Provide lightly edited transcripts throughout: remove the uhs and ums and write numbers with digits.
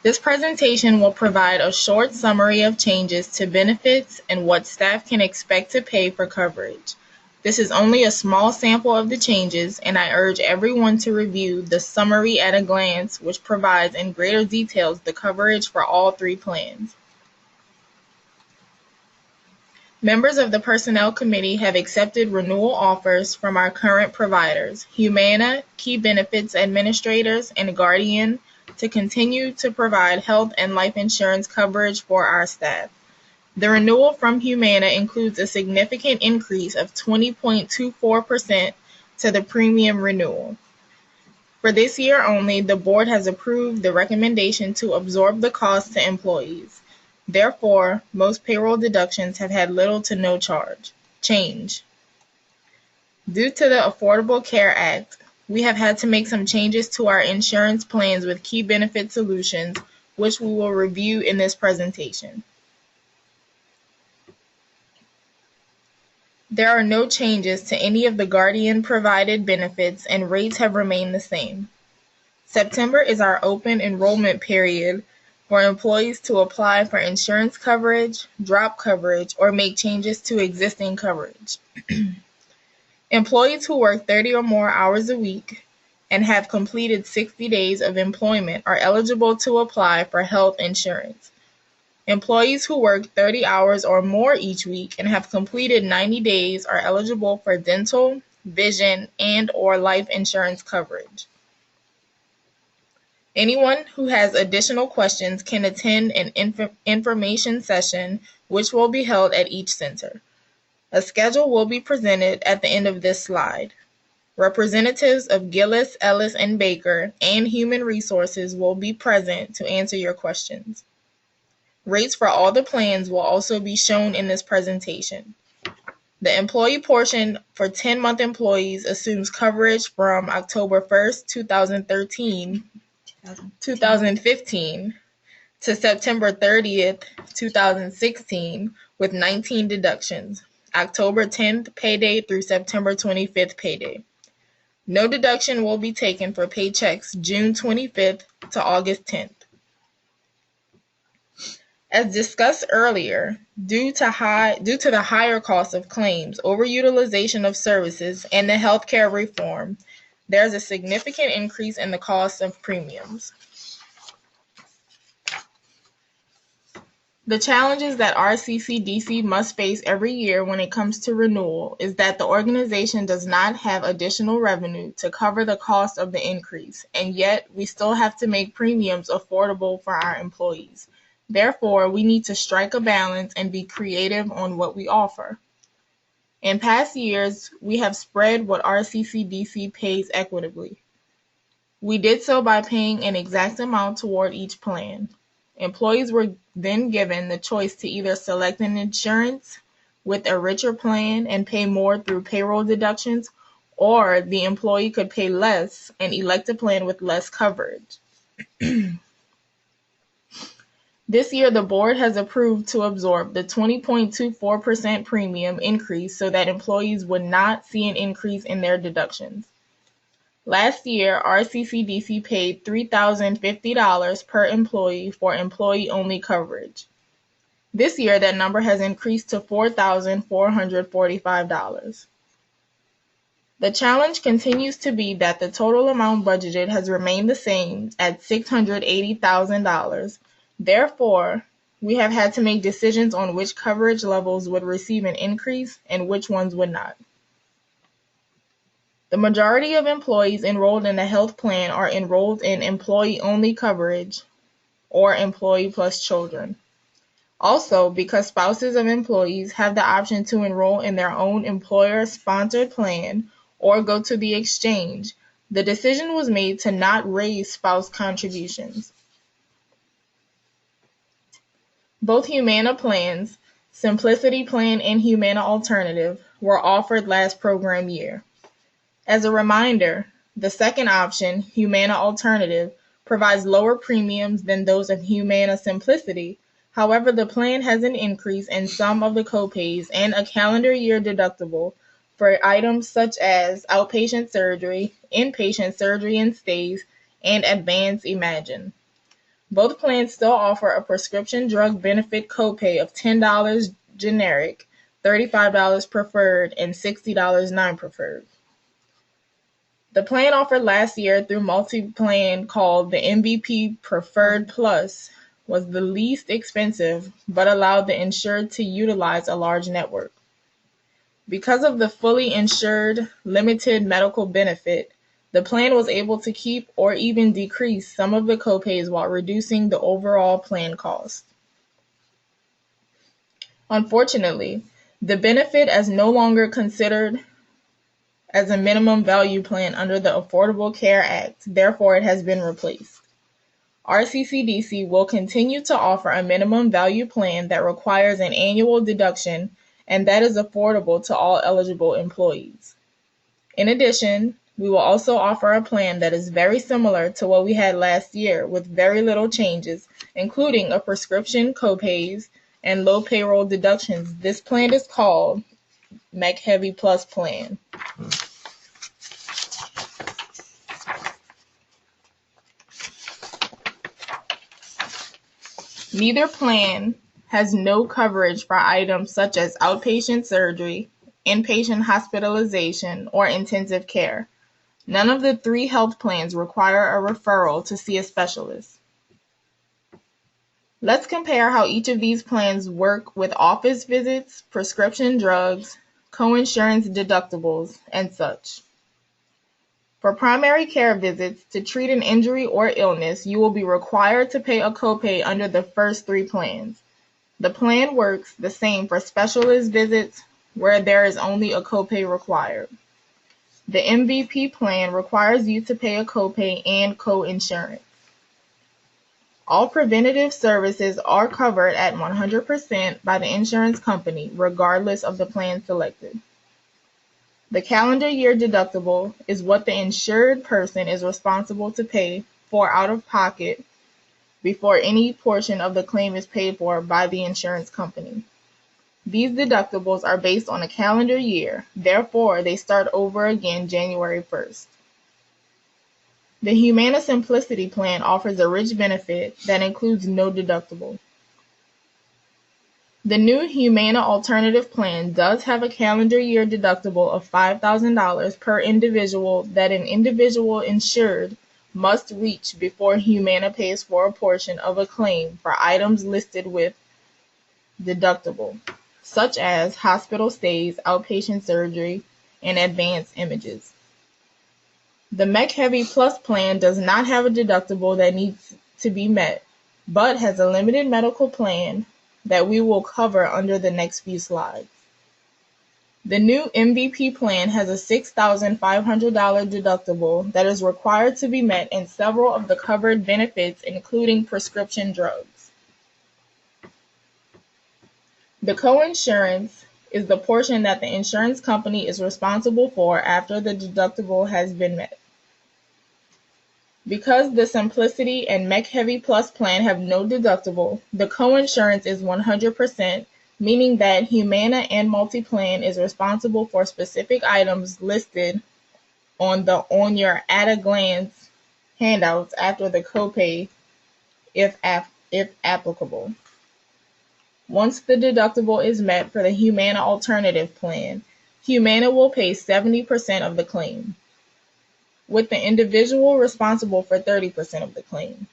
This presentation will provide a short summary of changes to benefits and what staff can expect to pay for coverage. This is only a small sample of the changes, and I urge everyone to review the summary at a glance, which provides in greater details the coverage for all three plans. Members of the Personnel Committee have accepted renewal offers from our current providers, Humana, Key Benefits Administrators, and Guardian, to continue to provide health and life insurance coverage for our staff. The renewal from Humana includes a significant increase of 20.24% to the premium renewal. For this year only, the board has approved the recommendation to absorb the cost to employees. Therefore, most payroll deductions have had little to no change. Due to the Affordable Care Act, we have had to make some changes to our insurance plans with Key Benefit Solutions, which we will review in this presentation. There are no changes to any of the Guardian-provided benefits, and rates have remained the same. September is our open enrollment period for employees to apply for insurance coverage, drop coverage, or make changes to existing coverage. Employees who work 30 or more hours a week and have completed 60 days of employment are eligible to apply for health insurance. Employees who work 30 hours or more each week and have completed 90 days are eligible for dental, vision, and/or life insurance coverage. Anyone who has additional questions can attend an information session, which will be held at each center. A schedule will be presented at the end of this slide. Representatives of Gillis, Ellis, and Baker and Human Resources will be present to answer your questions. Rates for all the plans will also be shown in this presentation. The employee portion for 10-month employees assumes coverage from October 1st, 2015 to September 30th, 2016 with 19 deductions, October 10th payday through September 25th payday. No deduction will be taken for paychecks June 25th to August 10th. As discussed earlier, due to the higher cost of claims, overutilization of services, and the healthcare reform, there is a significant increase in the cost of premiums. The challenges that RCCDC must face every year when it comes to renewal is that the organization does not have additional revenue to cover the cost of the increase, and yet we still have to make premiums affordable for our employees. Therefore, we need to strike a balance and be creative on what we offer. In past years, we have spread what RCCDC pays equitably. We did so by paying an exact amount toward each plan. Employees were then given the choice to either select an insurance with a richer plan and pay more through payroll deductions, or the employee could pay less and elect a plan with less coverage. This year, the board has approved to absorb the 20.24% premium increase so that employees would not see an increase in their deductions. Last year, RCCDC paid $3,050 per employee for employee-only coverage. This year, that number has increased to $4,445. The challenge continues to be that the total amount budgeted has remained the same at $680,000. Therefore, we have had to make decisions on which coverage levels would receive an increase and which ones would not. The majority of employees enrolled in a health plan are enrolled in employee-only coverage or employee plus children. Also, because spouses of employees have the option to enroll in their own employer-sponsored plan or go to the exchange, the decision was made to not raise spouse contributions. Both Humana plans, Simplicity Plan and Humana Alternative, were offered last program year. As a reminder, the second option, Humana Alternative, provides lower premiums than those of Humana Simplicity. However, the plan has an increase in some of the copays and a calendar year deductible for items such as outpatient surgery, inpatient surgery and stays, and Advance Imagine. Both plans still offer a prescription drug benefit copay of $10 generic, $35 preferred, and $60 non-preferred. The plan offered last year through multi-plan called the MVP Preferred Plus was the least expensive but allowed the insured to utilize a large network. Because of the fully insured limited medical benefit, the plan was able to keep or even decrease some of the copays while reducing the overall plan cost. Unfortunately, the benefit is no longer considered as a minimum value plan under the Affordable Care Act, therefore it has been replaced. RCCDC will continue to offer a minimum value plan that requires an annual deduction and that is affordable to all eligible employees. In addition, we will also offer a plan that is very similar to what we had last year with very little changes, including a prescription copays and low payroll deductions. This plan is called MEC Heavy Plus Plan. Neither plan has no coverage for items such as outpatient surgery, inpatient hospitalization, or intensive care. None of the three health plans require a referral to see a specialist. Let's compare how each of these plans work with office visits, prescription drugs, coinsurance deductibles, and such. For primary care visits to treat an injury or illness, you will be required to pay a copay under the first three plans. The plan works the same for specialist visits where there is only a copay required. The MVP plan requires you to pay a copay and coinsurance. All preventative services are covered at 100% by the insurance company, regardless of the plan selected. The calendar year deductible is what the insured person is responsible to pay for out of pocket before any portion of the claim is paid for by the insurance company. These deductibles are based on a calendar year, therefore they start over again January 1st. The Humana Simplicity Plan offers a rich benefit that includes no deductible. The new Humana Alternative Plan does have a calendar year deductible of $5,000 per individual that an individual insured must reach before Humana pays for a portion of a claim for items listed with deductible, such as hospital stays, outpatient surgery, and advanced images. The MEC Heavy Plus plan does not have a deductible that needs to be met, but has a limited medical plan that we will cover under the next few slides. The new MVP plan has a $6,500 deductible that is required to be met in several of the covered benefits, including prescription drugs. The coinsurance is the portion that the insurance company is responsible for after the deductible has been met. Because the Simplicity and MEC Heavy Plus plan have no deductible, the coinsurance is 100%, meaning that Humana and Multiplan is responsible for specific items listed on your at-a-glance handouts after the copay, if applicable. Once the deductible is met for the Humana Alternative Plan, Humana will pay 70% of the claim, with the individual responsible for 30% of the claim.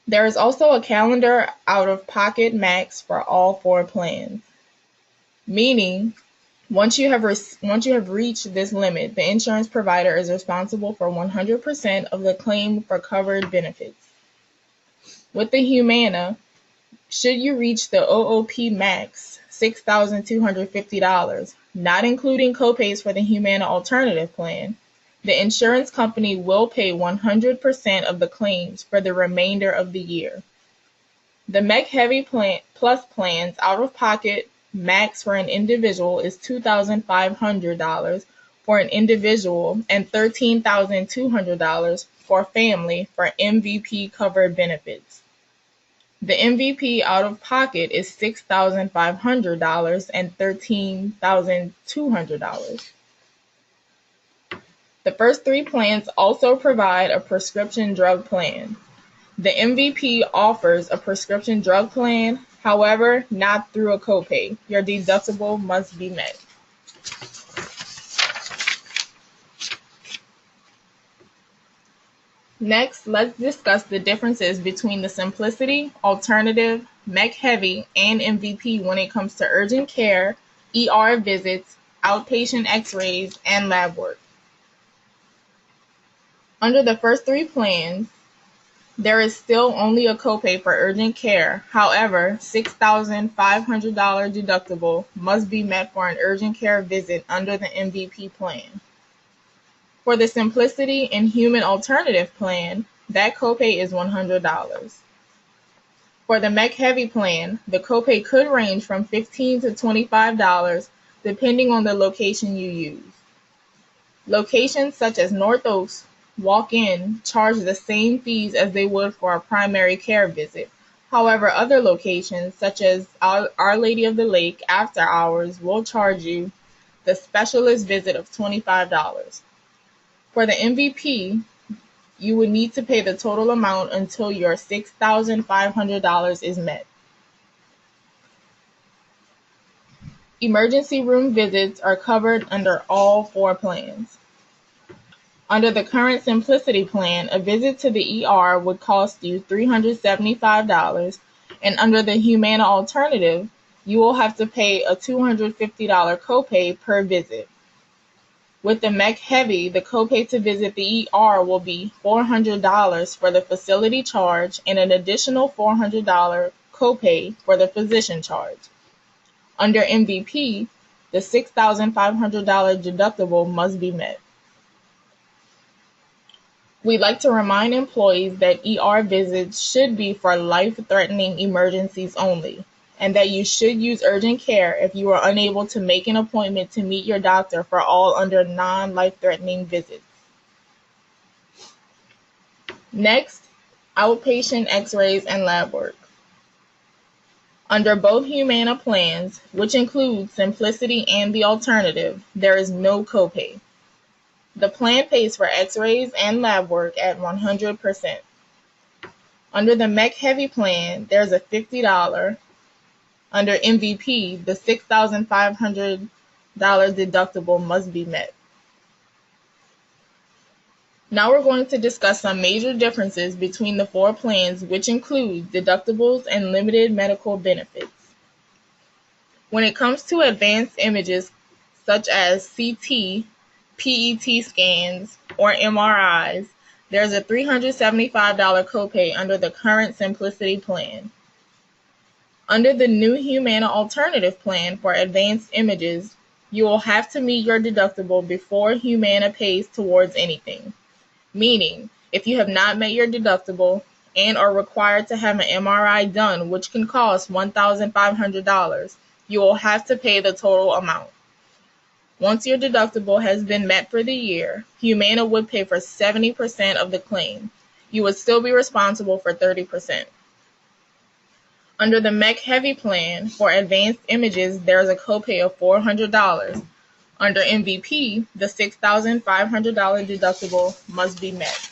There is also a calendar out-of-pocket max for all four plans, meaning once you have reached this limit, the insurance provider is responsible for 100% of the claim for covered benefits. With the Humana, should you reach the OOP max, $6,250, not including copays for the Humana Alternative Plan, the insurance company will pay 100% of the claims for the remainder of the year. The MEC Heavy Plus plan's out-of-pocket max for an individual is $2,500 for an individual and $13,200 for family for MVP covered benefits. The MVP out-of-pocket is $6,500 and $13,200. The first three plans also provide a prescription drug plan. The MVP offers a prescription drug plan, however, not through a copay. Your deductible must be met. Next, let's discuss the differences between the Simplicity, Alternative, MEC Heavy, and MVP when it comes to urgent care, ER visits, outpatient x-rays, and lab work. Under the first three plans, there is still only a copay for urgent care. However, $6,500 deductible must be met for an urgent care visit under the MVP plan. For the Simplicity and Human Alternative plan, that copay is $100. For the MEC Heavy plan, the copay could range from $15 to $25 depending on the location you use. Locations such as North Oaks walk-in charge the same fees as they would for a primary care visit. However, other locations such as Our Lady of the Lake after hours will charge you the specialist visit of $25. For the MVP, you would need to pay the total amount until your $6,500 is met. Emergency room visits are covered under all four plans. Under the current Simplicity plan, a visit to the ER would cost you $375, and under the Humana Alternative, you will have to pay a $250 copay per visit. With the MEC Heavy, the copay to visit the ER will be $400 for the facility charge and an additional $400 copay for the physician charge. Under MVP, the $6,500 deductible must be met. We'd like to remind employees that ER visits should be for life-threatening emergencies only, and that you should use urgent care if you are unable to make an appointment to meet your doctor for all under non-life-threatening visits. Next, outpatient x-rays and lab work. Under both Humana plans, which include Simplicity and the Alternative, there is no copay. The plan pays for x-rays and lab work at 100%. Under the MEC Heavy plan, there's a $50. Under MVP, the $6,500 deductible must be met. Now we're going to discuss some major differences between the four plans, which include deductibles and limited medical benefits. When it comes to advanced images such as CT, PET scans, or MRIs, there's a $375 copay under the current Simplicity plan. Under the new Humana Alternative plan for advanced images, you will have to meet your deductible before Humana pays towards anything. Meaning, if you have not met your deductible and are required to have an MRI done, which can cost $1,500, you will have to pay the total amount. Once your deductible has been met for the year, Humana would pay for 70% of the claim. You would still be responsible for 30%. Under the MEC Heavy plan, for advanced images, there is a copay of $400. Under MVP, the $6,500 deductible must be met.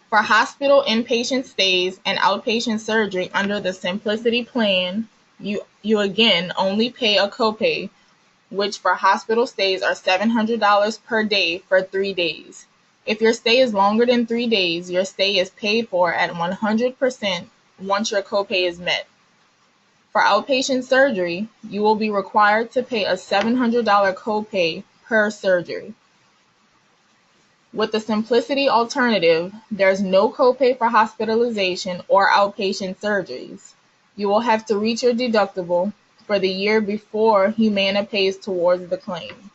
For hospital inpatient stays and outpatient surgery under the Simplicity plan, you again only pay a copay, which for hospital stays are $700 per day for 3 days. If your stay is longer than 3 days, your stay is paid for at 100% once your copay is met. For outpatient surgery, you will be required to pay a $700 copay per surgery. With the Simplicity Alternative, there's no copay for hospitalization or outpatient surgeries. You will have to reach your deductible for the year before Humana pays towards the claim.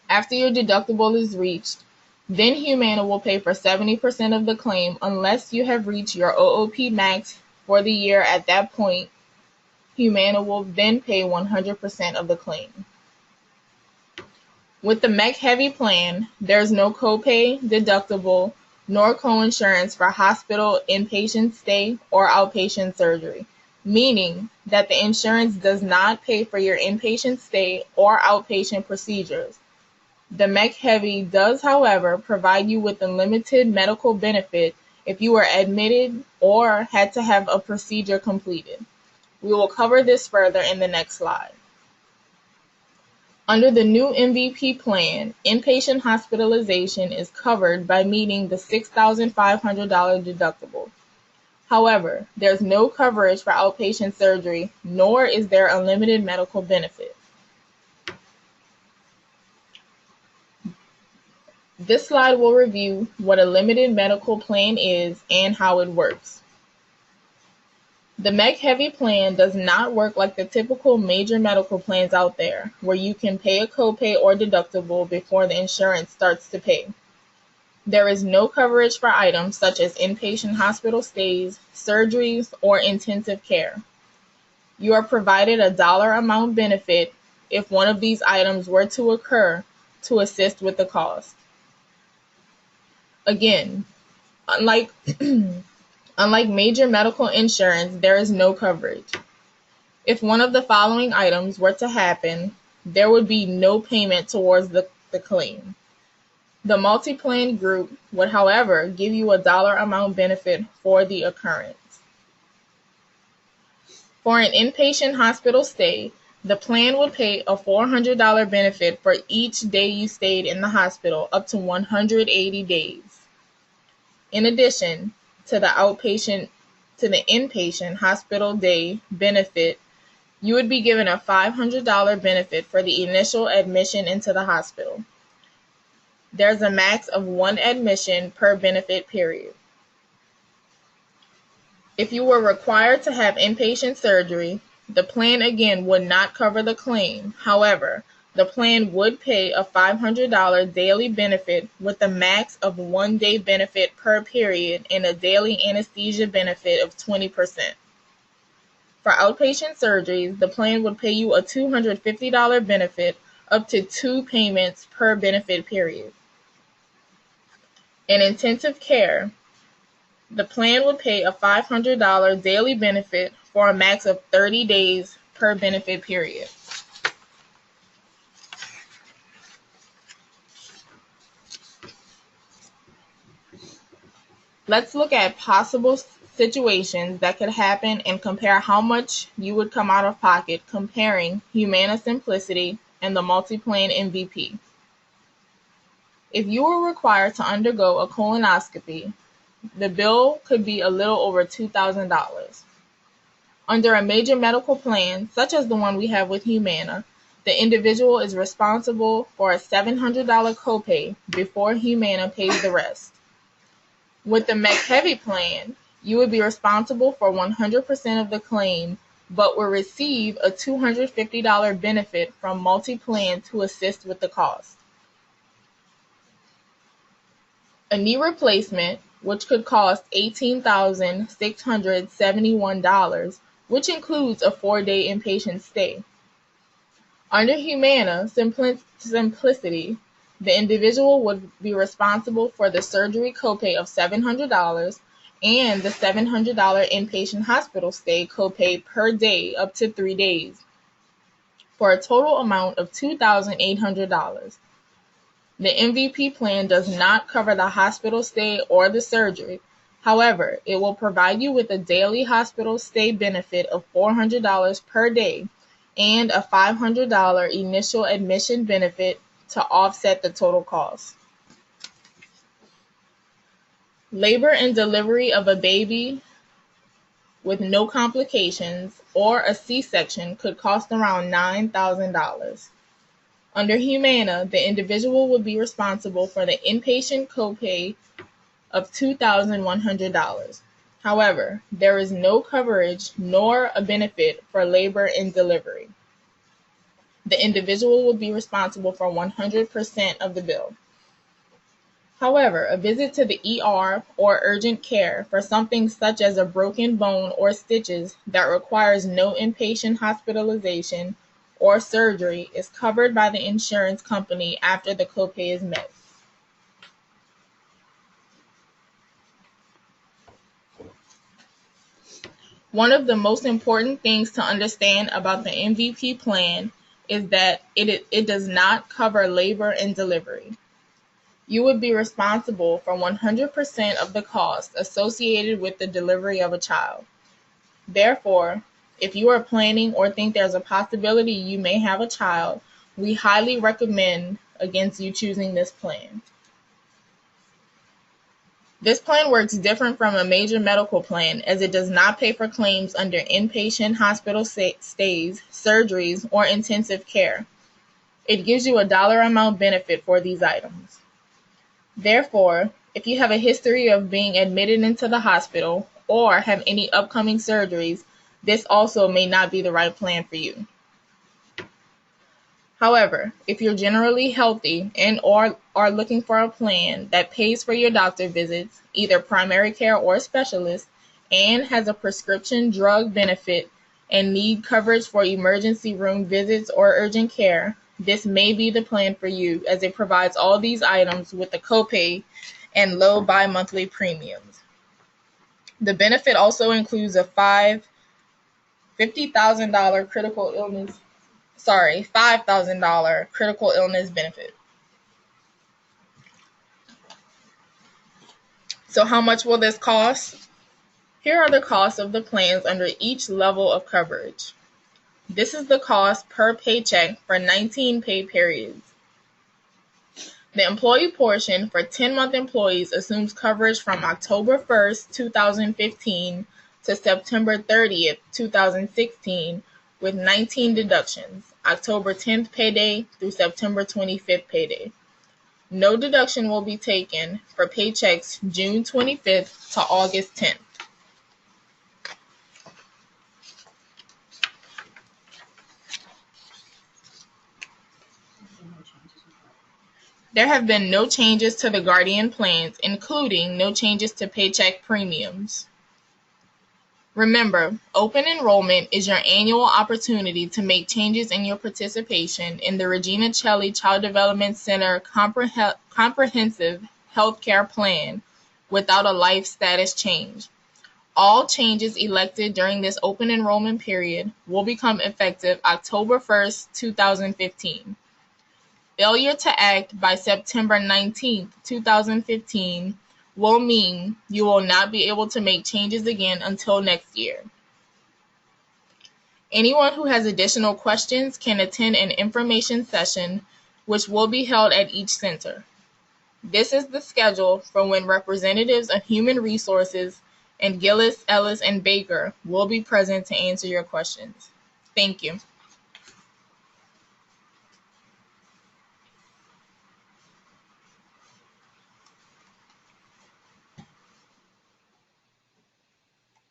After your deductible is reached, then Humana will pay for 70% of the claim unless you have reached your OOP max for the year. At that point, Humana will then pay 100% of the claim. With the MEC Heavy plan, there's no copay, deductible, nor coinsurance for hospital inpatient stay or outpatient surgery, meaning that the insurance does not pay for your inpatient stay or outpatient procedures. The MEC Heavy does, however, provide you with a limited medical benefit if you were admitted or had to have a procedure completed. We will cover this further in the next slide. Under the new MVP plan, inpatient hospitalization is covered by meeting the $6,500 deductible. However, there's no coverage for outpatient surgery, nor is there a limited medical benefit. This slide will review what a limited medical plan is and how it works. The MEC Heavy plan does not work like the typical major medical plans out there, where you can pay a copay or deductible before the insurance starts to pay. There is no coverage for items such as inpatient hospital stays, surgeries, or intensive care. You are provided a dollar amount benefit if one of these items were to occur to assist with the cost. Again, unlike major medical insurance, there is no coverage. If one of the following items were to happen, there would be no payment towards the claim. The multi-plan group would, however, give you a dollar amount benefit for the occurrence. For an inpatient hospital stay, the plan would pay a $400 benefit for each day you stayed in the hospital up to 180 days. In addition to the inpatient hospital day benefit, you would be given a $500 benefit for the initial admission into the hospital. There's a max of one admission per benefit period. If you were required to have inpatient surgery, the plan again would not cover the claim. However, the plan would pay a $500 daily benefit with a max of 1 day benefit per period and a daily anesthesia benefit of 20%. For outpatient surgeries, the plan would pay you a $250 benefit up to 2 payments per benefit period. In intensive care, the plan would pay a $500 daily benefit for a max of 30 days per benefit period. Let's look at possible situations that could happen and compare how much you would come out of pocket comparing Humana Simplicity and the multi-plan MVP. If you were required to undergo a colonoscopy, the bill could be a little over $2,000. Under a major medical plan, such as the one we have with Humana, the individual is responsible for a $700 copay before Humana pays the rest. With the MEC Heavy plan, you would be responsible for 100% of the claim, but will receive a $250 benefit from multi-plan to assist with the cost. A knee replacement, which could cost $18,671, which includes a 4-day inpatient stay. Under Humana Simplicity, the individual would be responsible for the surgery copay of $700 and the $700 inpatient hospital stay copay per day up to 3 days, for a total amount of $2,800. The MVP plan does not cover the hospital stay or the surgery. However, it will provide you with a daily hospital stay benefit of $400 per day and a $500 initial admission benefit to offset the total cost. Labor and delivery of a baby with no complications or a C-section could cost around $9,000. Under Humana, the individual would be responsible for the inpatient copay of $2,100. However, there is no coverage nor a benefit for labor and delivery. The individual will be responsible for 100% of the bill. However, a visit to the ER or urgent care for something such as a broken bone or stitches that requires no inpatient hospitalization or surgery is covered by the insurance company after the copay is met. One of the most important things to understand about the MVP plan is that it does not cover labor and delivery. You would be responsible for 100% of the costs associated with the delivery of a child. Therefore, if you are planning or think there's a possibility you may have a child, we highly recommend against you choosing this plan. This plan works different from a major medical plan as it does not pay for claims under inpatient hospital stays, surgeries, or intensive care. It gives you a dollar amount benefit for these items. Therefore, if you have a history of being admitted into the hospital or have any upcoming surgeries, this also may not be the right plan for you. However, if you're generally healthy and or are looking for a plan that pays for your doctor visits, either primary care or specialist, and has a prescription drug benefit and need coverage for emergency room visits or urgent care, this may be the plan for you as it provides all these items with a copay and low bi-monthly premiums. The benefit also includes a $5,000 critical illness benefit. So how much will this cost? Here are the costs of the plans under each level of coverage. This is the cost per paycheck for 19 pay periods. The employee portion for 10-month employees assumes coverage from October 1st, 2015 to September 30th, 2016 with 19 deductions, October 10th payday through September 25th payday. No deduction will be taken for paychecks June 25th to August 10th. There have been no changes to the Guardian plans, including no changes to paycheck premiums. Remember, open enrollment is your annual opportunity to make changes in your participation in the Regina Celli Child Development Center Comprehensive Healthcare Plan without a life status change. All changes elected during this open enrollment period will become effective October 1st, 2015. Failure to act by September 19th, 2015 will mean you will not be able to make changes again until next year. Anyone who has additional questions can attend an information session which will be held at each center. This is the schedule for when representatives of Human Resources and Gillis, Ellis, and Baker will be present to answer your questions. Thank you.